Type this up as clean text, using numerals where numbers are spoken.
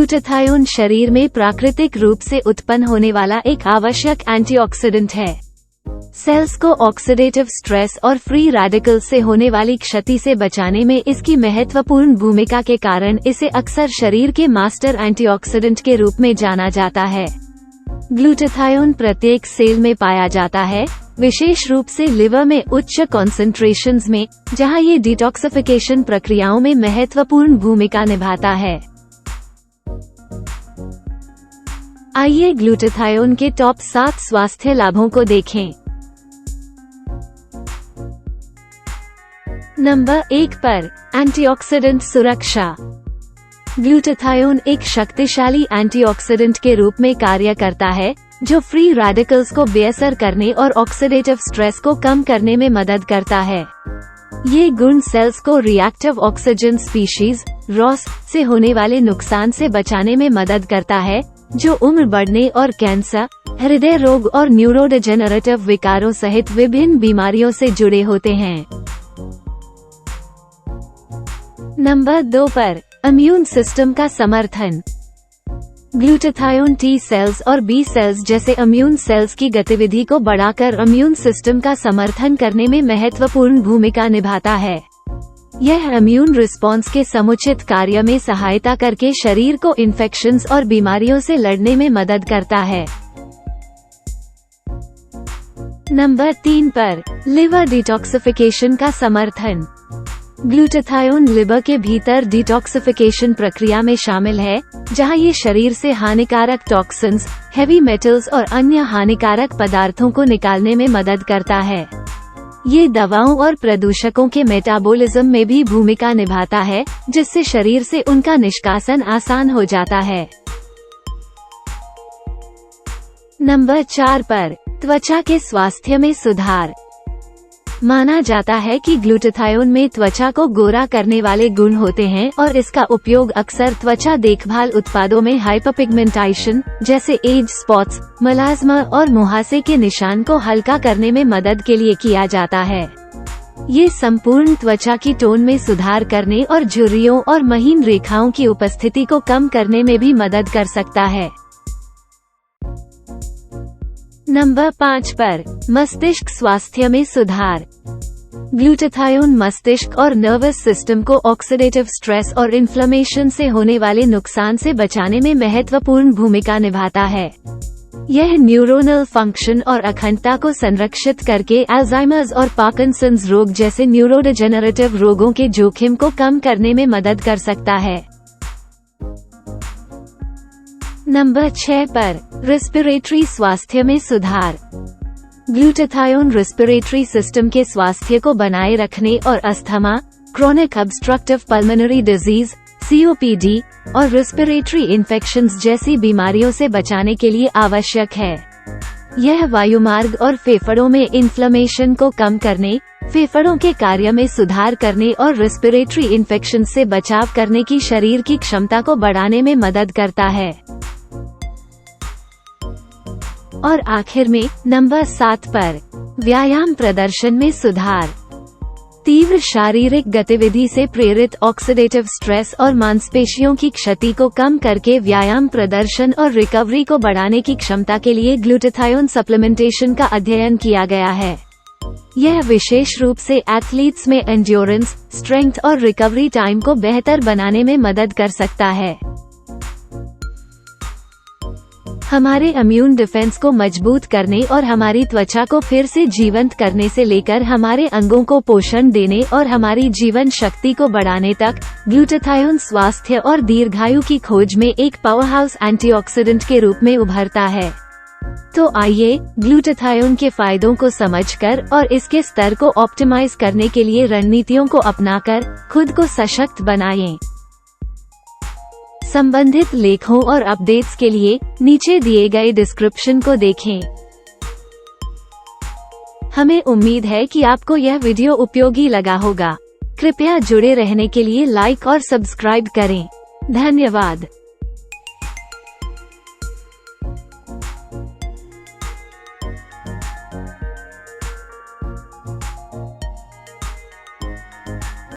Glutathione शरीर में प्राकृतिक रूप से उत्पन्न होने वाला एक आवश्यक एंटीऑक्सीडेंट है। सेल्स को ऑक्सीडेटिव स्ट्रेस और फ्री रेडिकल से होने वाली क्षति से बचाने में इसकी महत्वपूर्ण भूमिका के कारण इसे अक्सर शरीर के मास्टर एंटीऑक्सीडेंट के रूप में जाना जाता है। ग्लूटाथायोन प्रत्येक सेल में पाया जाता है, विशेष रूप से लिवर में उच्च कॉन्सेंट्रेशंस में, जहां ये डिटॉक्सिफिकेशन प्रक्रियाओं में महत्वपूर्ण भूमिका निभाता है। आइए ग्लूटाथायोन के टॉप 7 स्वास्थ्य लाभों को देखें। नंबर 1 पर एंटीऑक्सीडेंट सुरक्षा। ग्लूटाथायोन एक शक्तिशाली एंटीऑक्सीडेंट के रूप में कार्य करता है, जो फ्री रेडिकल्स को बेअसर करने और ऑक्सीडेटिव स्ट्रेस को कम करने में मदद करता है। ये गुण सेल्स को रिएक्टिव ऑक्सीजन स्पीशीज रॉस से होने वाले नुकसान से बचाने में मदद करता है, जो उम्र बढ़ने और कैंसर, हृदय रोग और न्यूरोडेजेनरेटिव विकारों सहित विभिन्न बीमारियों से जुड़े होते हैं। नंबर 2 पर इम्यून सिस्टम का समर्थन। ग्लूटाथायोन टी सेल्स और बी सेल्स जैसे इम्यून सेल्स की गतिविधि को बढ़ाकर इम्यून सिस्टम का समर्थन करने में महत्वपूर्ण भूमिका निभाता है। यह इम्यून रिस्पॉन्स के समुचित कार्य में सहायता करके शरीर को इन्फेक्शंस और बीमारियों से लड़ने में मदद करता है। नंबर 3 पर लिवर डिटॉक्सिफिकेशन का समर्थन। ग्लूटाथायोन लिवर के भीतर डिटॉक्सिफिकेशन प्रक्रिया में शामिल है, जहां ये शरीर से हानिकारक टॉक्सिन्स, हेवी मेटल्स और अन्य हानिकारक पदार्थों को निकालने में मदद करता है। ये दवाओं और प्रदूषकों के मेटाबॉलिज्म में भी भूमिका निभाता है, जिससे शरीर से उनका निष्कासन आसान हो जाता है। नंबर 4 पर त्वचा के स्वास्थ्य में सुधार। माना जाता है कि ग्लूटाथायोन में त्वचा को गोरा करने वाले गुण होते हैं और इसका उपयोग अक्सर त्वचा देखभाल उत्पादों में हाइपरपिगमेंटेशन जैसे एज स्पॉट्स, मेलास्मा और मुहासे के निशान को हल्का करने में मदद के लिए किया जाता है। ये संपूर्ण त्वचा की टोन में सुधार करने और झुर्रियों और महीन रेखाओं की उपस्थिति को कम करने में भी मदद कर सकता है। नंबर 5 पर मस्तिष्क स्वास्थ्य में सुधार। ग्लूटाथायोन मस्तिष्क और नर्वस सिस्टम को ऑक्सीडेटिव स्ट्रेस और इन्फ्लेमेशन से होने वाले नुकसान से बचाने में महत्वपूर्ण भूमिका निभाता है। यह न्यूरोनल फंक्शन और अखंडता को संरक्षित करके अल्जाइमर्स और पार्किंसंस रोग जैसे न्यूरोडेजेनरेटिव रोगों के जोखिम को कम करने में मदद कर सकता है। नंबर 6 पर रेस्पिरेटरी स्वास्थ्य में सुधार। ग्लूटाथायोन रेस्पिरेटरी सिस्टम के स्वास्थ्य को बनाए रखने और asthma, chronic obstructive pulmonary disease (COPD) और रेस्पिरेटरी इन्फेक्शंस जैसी बीमारियों से बचाने के लिए आवश्यक है। यह वायुमार्ग और फेफड़ों में इन्फ्लेमेशन को कम करने, फेफड़ों के कार्य में सुधार करने और रेस्पिरेटरी इन्फेक्शन से बचाव करने की शरीर की क्षमता को बढ़ाने में मदद करता है। और आखिर में नंबर 7 पर व्यायाम प्रदर्शन में सुधार। तीव्र शारीरिक गतिविधि से प्रेरित ऑक्सीडेटिव स्ट्रेस और मांसपेशियों की क्षति को कम करके व्यायाम प्रदर्शन और रिकवरी को बढ़ाने की क्षमता के लिए ग्लूटाथायोन सप्लीमेंटेशन का अध्ययन किया गया है। यह विशेष रूप से एथलीट्स में एंड्योरेंस, स्ट्रेंथ और रिकवरी टाइम को बेहतर बनाने में मदद कर सकता है। हमारे इम्यून डिफेंस को मजबूत करने और हमारी त्वचा को फिर से जीवंत करने से लेकर हमारे अंगों को पोषण देने और हमारी जीवन शक्ति को बढ़ाने तक, ग्लूटाथायोन स्वास्थ्य और दीर्घायु की खोज में एक पावरहाउस एंटीऑक्सीडेंट के रूप में उभरता है। तो आइए ग्लूटाथायोन के फायदों को समझकर और इसके स्तर को ऑप्टिमाइज करने के लिए रणनीतियों को अपनाकर खुद को सशक्त बनाएं। संबंधित लेखों और अपडेट्स के लिए नीचे दिए गए डिस्क्रिप्शन को देखें। हमें उम्मीद है कि आपको यह वीडियो उपयोगी लगा होगा। कृपया जुड़े रहने के लिए लाइक और सब्सक्राइब करें। धन्यवाद।